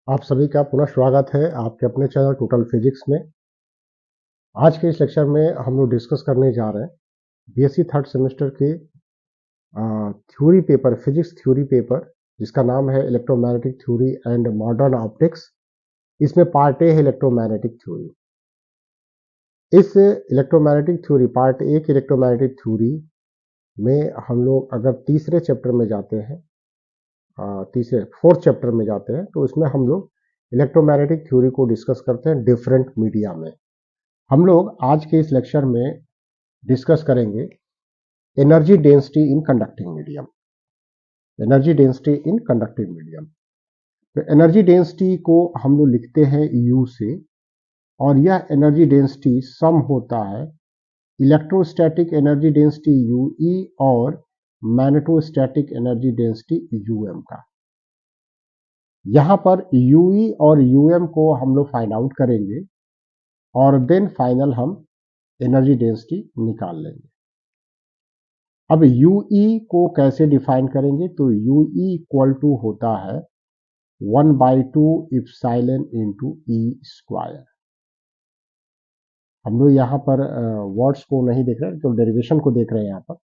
आप सभी का पुनः स्वागत है आपके अपने चैनल टोटल फिजिक्स में। आज के इस लेक्चर में हम लोग डिस्कस करने जा रहे हैं बीएससी थर्ड सेमेस्टर के theory paper, physics theory paper, जिसका नाम है electromagnetic theory and modern optics. इसमें पार्ट ए है इलेक्ट्रोमैग्नेटिक थ्योरी। इस इलेक्ट्रोमैग्नेटिक थ्योरी पार्ट ए की इलेक्ट्रोमैग्नेटिक थ्योरी में हम लोग अगर तीसरे चैप्टर में जाते हैं, तीसरे फोर्थ चैप्टर में जाते हैं, तो इसमें हम लोग इलेक्ट्रोमैग्नेटिक थ्योरी को डिस्कस करते हैं डिफरेंट मीडिया में। हम लोग आज के इस लेक्चर में डिस्कस करेंगे energy density in conducting medium. Energy density in conducting medium, तो एनर्जी डेंसिटी को हम लोग लिखते हैं U से, और यह एनर्जी डेंसिटी सम होता है इलेक्ट्रोस्टैटिक एनर्जी डेंसिटी UE और मैग्नेटोस्टैटिक एनर्जी डेंसिटी UM का। यहां पर UE और UM को हम लोग फाइंड आउट करेंगे और देन फाइनल हम एनर्जी डेंसिटी निकाल लेंगे। अब UE को कैसे डिफाइन करेंगे, तो UE इक्वल टू होता है 1/2 इप्सिलॉन इंटू E स्क्वायर। हम लोग यहाँ पर वर्ड्स को नहीं देख रहे, तो डेरिवेशन को देख रहे हैं यहाँ पर।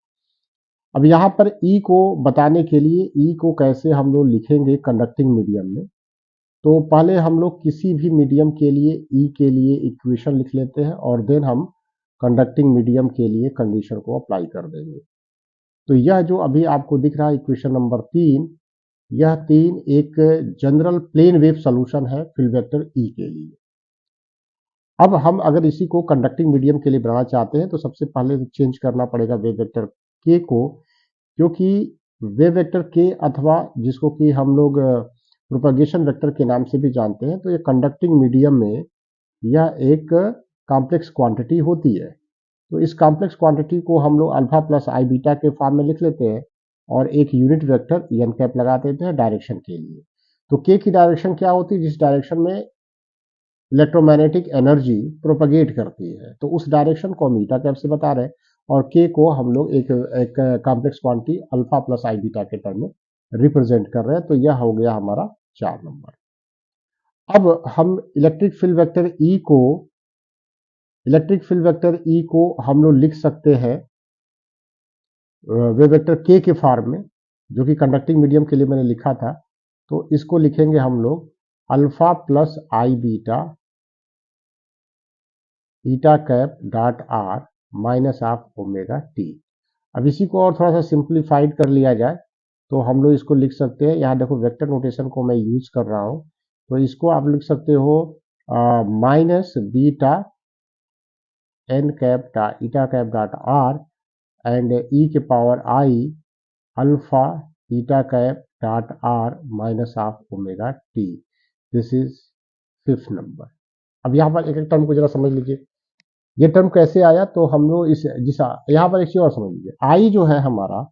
अब यहाँ पर E को बताने के लिए E को कैसे हम लोग लिखेंगे कंडक्टिंग मीडियम में, तो पहले हम लोग किसी भी मीडियम के लिए E के लिए इक्वेशन लिख लेते हैं और देन हम कंडक्टिंग मीडियम के लिए कंडीशन को अप्लाई कर देंगे। तो यह जो अभी आपको दिख रहा है इक्वेशन नंबर 3, यह 3 एक जनरल प्लेन वेव सॉल्यूशन है फील्ड वेक्टर E के लिए। अब हम अगर इसी को कंडक्टिंग मीडियम के लिए बनाना चाहते हैं, तो सबसे पहले चेंज करना पड़ेगा वेव वेक्टर K को, क्योंकि वेव वेक्टर K अथवा जिसको कि हम लोग प्रोपगेशन वेक्टर के नाम से भी जानते हैं, तो ये कंडक्टिंग मीडियम में यह एक कॉम्प्लेक्स क्वांटिटी होती है। तो इस कॉम्प्लेक्स क्वांटिटी को हम लोग अल्फा प्लस आई बीटा के फॉर्म में लिख लेते हैं और एक यूनिट वेक्टर एन कैप लगा देते हैं डायरेक्शन के लिए। तो के की डायरेक्शन क्या होती है, जिस डायरेक्शन में इलेक्ट्रोमैग्नेटिक एनर्जी प्रोपगेट करती है, तो उस डायरेक्शन को हम ईटा कैप से बता रहे हैं, और के को हम लोग एक complex quantity alpha plus i beta के टर्म में रिप्रेजेंट कर रहे हैं। तो यह हो गया हमारा 4 नंबर। अब हम इलेक्ट्रिक फील्ड वेक्टर E को हम लोग लिख सकते हैं वेव वेक्टर K के फॉर्म में, जो कि कंडक्टिंग मीडियम के लिए मैंने लिखा था। तो इसको लिखेंगे हम लोग alpha plus i beta eta cap dot r minus of omega T. अब इसी को और थोड़ा सा सिंप्लीफाइड कर लिया जाए तो हम लोग इसको लिख सकते हैं, यहाँ देखो वेक्टर नोटेशन को मैं यूज कर रहा हूँ, तो इसको आप लिख सकते हो minus beta n cap eta cap dot r and e के power i alpha eta cap dot r minus of omega t. This is 5th number. अब यहाँ पर एक एक टर्म को जरा समझ लीजिए, ये टर्म कैसे आया, तो हम लोग इस जिस यहाँ पर एक चीज और समझ लीजिए, आई जो है हमारा,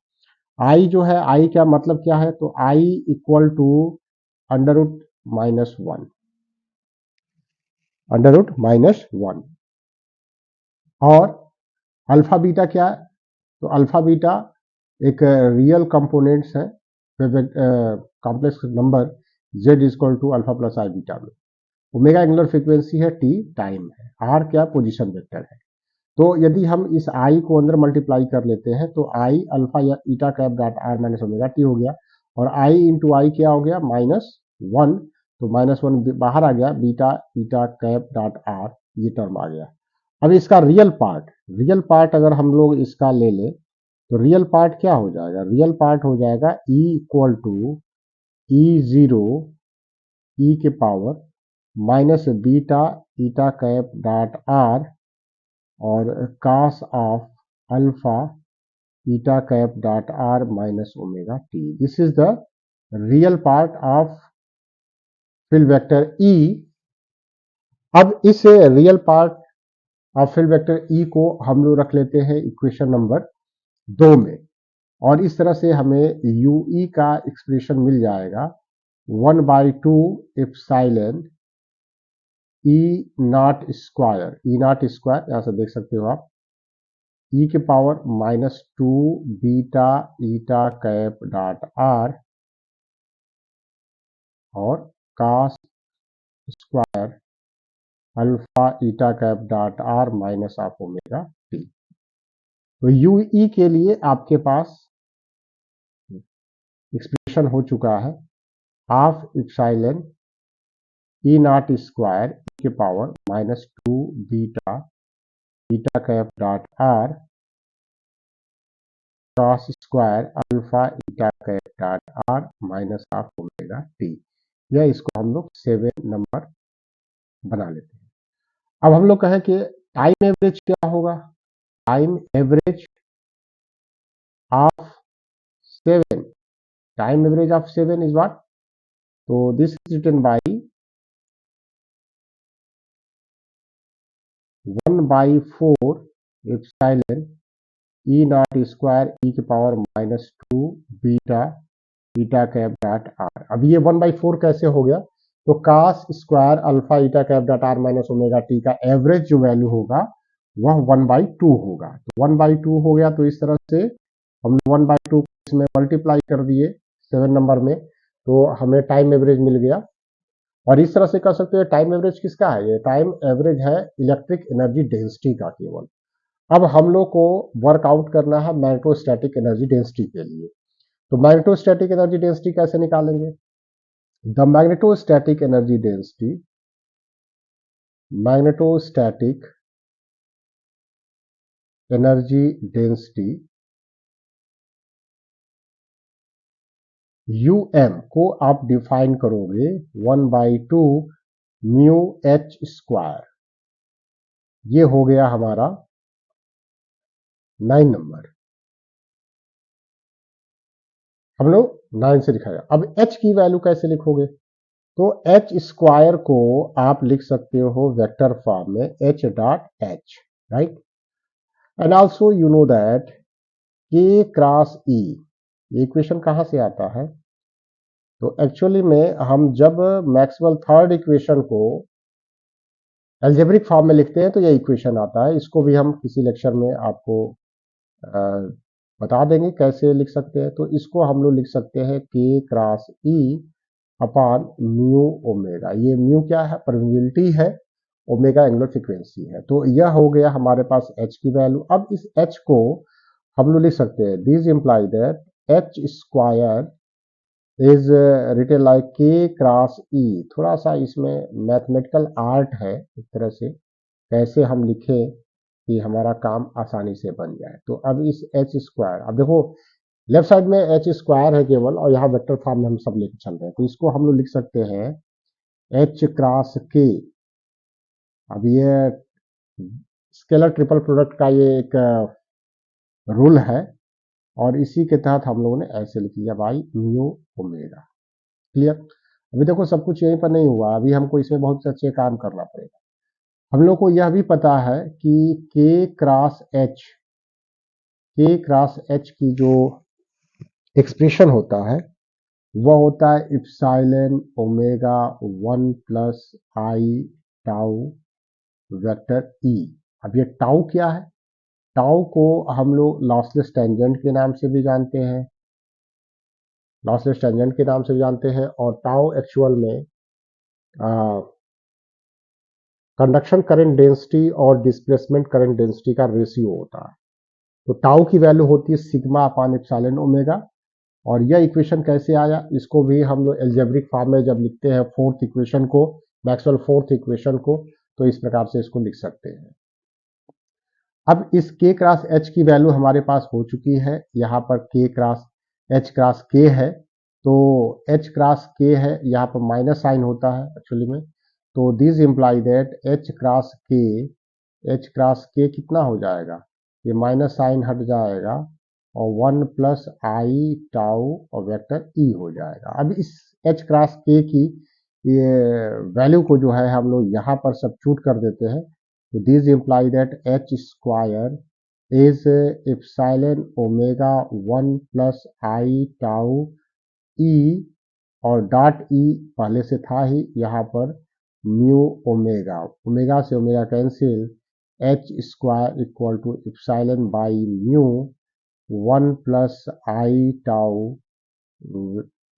आई जो है, आई क्या मतलब क्या है, तो i equal to under root minus one, under root minus one. और अल्फा बीटा क्या है, तो अल्फा बीटा एक रियल कंपोनेंट्स है complex number z equal to alpha plus i beta में। ओमेगा एंगुलर फ्रीक्वेंसी है, t टाइम है, r क्या पोजीशन वेक्टर है। तो यदि हम इस i को अंदर मल्टीप्लाई कर लेते हैं तो i अल्फा या eta cap dot r minus omega t हो गया, और i इंटू आई क्या हो गया, -1, तो -1 बाहर आ गया, beta eta cap dot are ये टर्म आ गया। अब इसका रियल पार्ट अगर हम लोग इसका ले लें, तो रियल पार्ट क्या हो जाएगा, रियल पार्ट हो जाएगा E equal to E0 E के power minus beta eta cap dot r और cos of alpha eta cap dot r minus omega t. This is the real part of field vector E। अब इस real part of field vector E को हम लोग रख लेते हैं equation number 2 में, और इस तरह से हमें UE का एक्सप्रेशन मिल जाएगा 1/2 इप्सिलॉन E नॉट स्क्वायर, यहाँ से देख सकते हो आप, E के पावर -2 beta eta cap dot r और cos square alpha eta cap dot r minus of omega t. तो यूई के लिए आपके पास एक्सप्रेशन हो चुका है half epsilon e naught square e के power minus 2 beta eta cap dot r cos square alpha eta cap dot r minus of omega t. या इसको हम लोग 7 नंबर बना लेते हैं। अब हम लोग कहें कि टाइम एवरेज क्या होगा, time average of 7, time average of 7 is what, तो this is written by 1/4 epsilon e naught square e के power minus 2 beta eta cap dot r. अब ये 1/4 कैसे हो गया, तो cos square alpha eta cap dot r minus omega t का average जो वैल्यू होगा वह 1/2 होगा। तो 1/2 हो गया, तो इस तरह से हमने 1/2 इसमें मल्टीप्लाई कर दिए 7 नंबर में, तो हमें टाइम एवरेज मिल गया। और इस तरह से कर सकते हैं टाइम एवरेज किसका है, ये टाइम एवरेज है इलेक्ट्रिक एनर्जी डेंसिटी का केवल। अब हम लोग को वर्कआउट करना है मैग्नेटोस्टैटिक एनर्जी डेंसिटी के लिए। तो मैग्नेटोस्टैटिक एनर्जी डेंसिटी कैसे निकालेंगे, the magnetostatic energy density, magnetostatic energy density UM को आप डिफाइन करोगे 1/2 म्यू एच स्क्वायर। ये हो गया हमारा 9 नंबर, हम लोग 9 से लिखाएगा। अब H की वैल्यू कैसे लिखोगे, तो H स्क्वायर को आप लिख सकते हो वेक्टर फॉर्म में H dot H, right. And also you know that K cross E, ये इक्वेशन कहां से आता है, तो एक्चुअली में हम जब मैक्सवेल थर्ड इक्वेशन को अलजेब्रिक फॉर्म में लिखते हैं तो ये इक्वेशन आता है। इसको भी हम किसी लेक्चर में आपको बता देंगे कैसे लिख सकते हैं। तो इसको हम लोग लिख सकते हैं K cross E upon mu omega. ये म्यू क्या है, परमिबिलिटी है, ओमेगा एंगुलर फ्रीक्वेंसी है। तो यह हो गया हमारे पास H की वैल्यू। अब इस H को हम लोग लिख सकते हैं, this imply that H square is written like K cross E। थोड़ा सा इसमें मैथमेटिकल आर्ट है एक तरह से, कैसे हम लिखें कि हमारा काम आसानी से बन जाए। तो अब इस H स्क्वायर, अब देखो लेफ्ट साइड में H स्क्वायर है केवल, और यहाँ वेक्टर फॉर्म में हम सब लेके चल रहे हैं, तो इसको हम लोग लिख सकते हैं H क्रॉस K। अब ये स्केलर ट्रिपल प्रोडक्ट का ये एक रूल है, और इसी के तहत हम लोगों ने ऐसे लिख लिया बाई म्यू ओमेगा। क्लियर। अभी देखो सब कुछ यहीं पर नहीं हुआ, अभी हमको इसमें बहुत अच्छे काम करना पड़ेगा। हम लोग को यह भी पता है कि K क्रॉस H की जो एक्सप्रेशन होता है वह होता है epsilon omega 1 plus i tau vector E। अब ये टाउ क्या है, टाउ को हम लोग लॉसलेस टेंजेंट के नाम से भी जानते हैं, लॉसलेस टेंजेंट के नाम से भी जानते हैं। और टाउ एक्चुअल में कंडक्शन करंट डेंसिटी और डिस्प्लेसमेंट करंट डेंसिटी का रेशियो होता है। तो टाउ की वैल्यू होती है सिग्मा अपान एप्सिलॉन ओमेगा। और यह इक्वेशन कैसे आया, इसको भी हम लोग एल्जेब्रिक फॉर्म में जब लिखते हैं फोर्थ इक्वेशन को, मैक्सवेल फोर्थ इक्वेशन को, तो इस प्रकार से इसको लिख सकते हैं। अब इस K क्रॉस H की वैल्यू हमारे पास हो चुकी है, यहाँ पर K cross H cross K है, तो H क्रॉस K है, यहाँ पर माइनस साइन होता है एक्चुअली में। तो this imply that H cross K कितना हो जाएगा, ये माइनस साइन हट जाएगा और 1 प्लस आई टाउ और वेक्टर E हो जाएगा। अब इस H क्रॉस K की ये वैल्यू को जो है हम लोग यहाँ पर सब्स्टिट्यूट कर देते हैं। तो this imply that H square is epsilon omega 1 plus i tau E, और डॉट E पहले से था ही यहाँ पर म्यू ओमेगा, ओमेगा से omega cancel, H square equal to epsilon by mu 1 plus i tau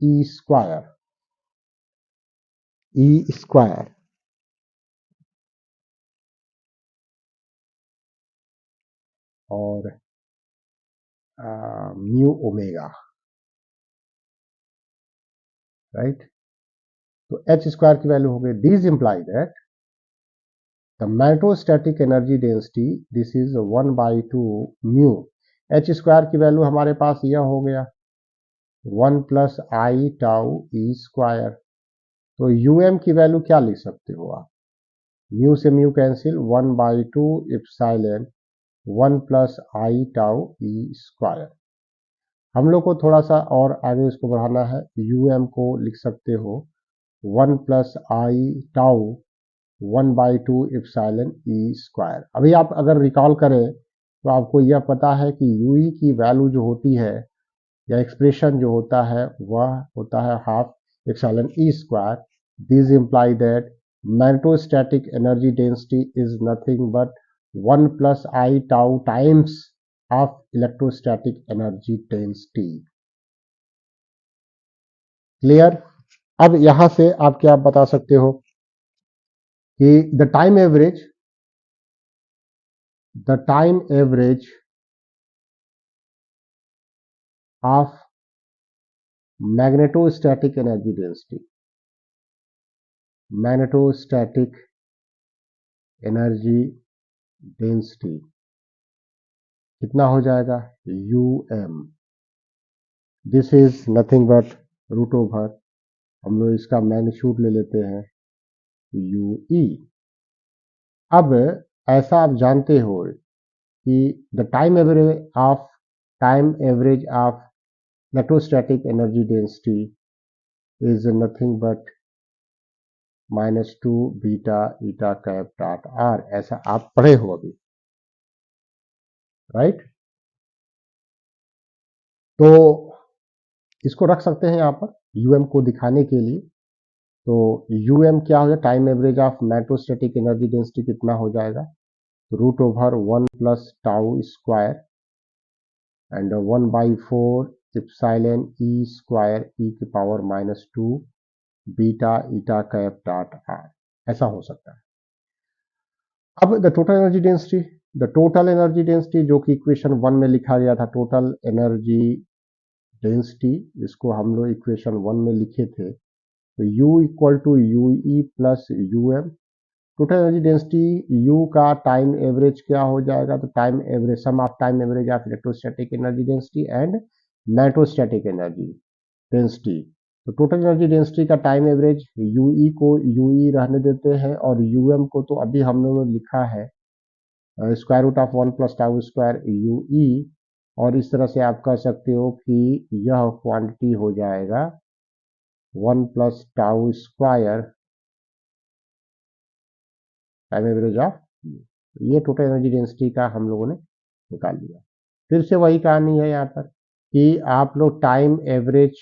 E square और mu omega, right. तो एच स्क्वायर की वैल्यू हो गई। This imply that the magnetostatic energy density this is 1/2 mu. H square की value हमारे पास यह हो गया 1 plus i tau E square. तो यूएम की वैल्यू क्या लिख सकते हो आप? म्यू से mu cancel, 1/2 epsilon 1 plus i tau E square. हम लोग को थोड़ा सा और आगे इसको बढ़ाना है, यूएम को लिख सकते हो 1 plus i tau 1/2 epsilon E square. अभी आप अगर रिकॉल करें तो आपको यह पता है कि यूई की वैल्यू जो होती है या एक्सप्रेशन जो होता है वह होता है half epsilon E square. This imply that magnetostatic energy density is nothing but 1 plus i tau times of electrostatic energy density. Clear? अब यहां से आप क्या बता सकते हो कि the time average of magnetostatic energy density, magnetostatic energy density कितना हो जाएगा? UM। This is nothing but root over, हम लोग इसका मैग्नीट्यूड ले लेते हैं UE। अब ऐसा आप जानते हो कि the time average of electrostatic energy density is nothing but -2 beta eta cap dot r. ऐसा आप पढ़े हो अभी, राइट। तो इसको रख सकते हैं यहाँ पर यूएम को दिखाने के लिए। तो यूएम क्या हो जाएगा? Time average of magnetostatic energy density कितना हो जाएगा? Root over 1 plus tau square and 1/4 epsilon E square e की power -2 beta eta cap dot r. ऐसा हो सकता है। अब द टोटल एनर्जी डेंसिटी, जो कि इक्वेशन 1 में लिखा गया था, टोटल एनर्जी डेंसिटी, इसको हम लोग इक्वेशन 1 में लिखे थे। तो U equal to UE plus UM। Total energy density U का टाइम एवरेज क्या हो जाएगा? तो time average, sum of time average of electrostatic energy density and magnetostatic energy density. तो टोटल एनर्जी डेंसिटी का टाइम एवरेज, UE को UE रहने देते हैं और UM को तो अभी हम लोगों ने लिखा है square root of 1 plus tau square UE। और इस तरह से आप कह सकते हो कि यह क्वांटिटी हो जाएगा 1 plus tau square time average of. ये टोटल एनर्जी डेंसिटी का हम लोगों ने निकाल लिया। फिर से वही कहानी है यहाँ पर कि आप लोग टाइम एवरेज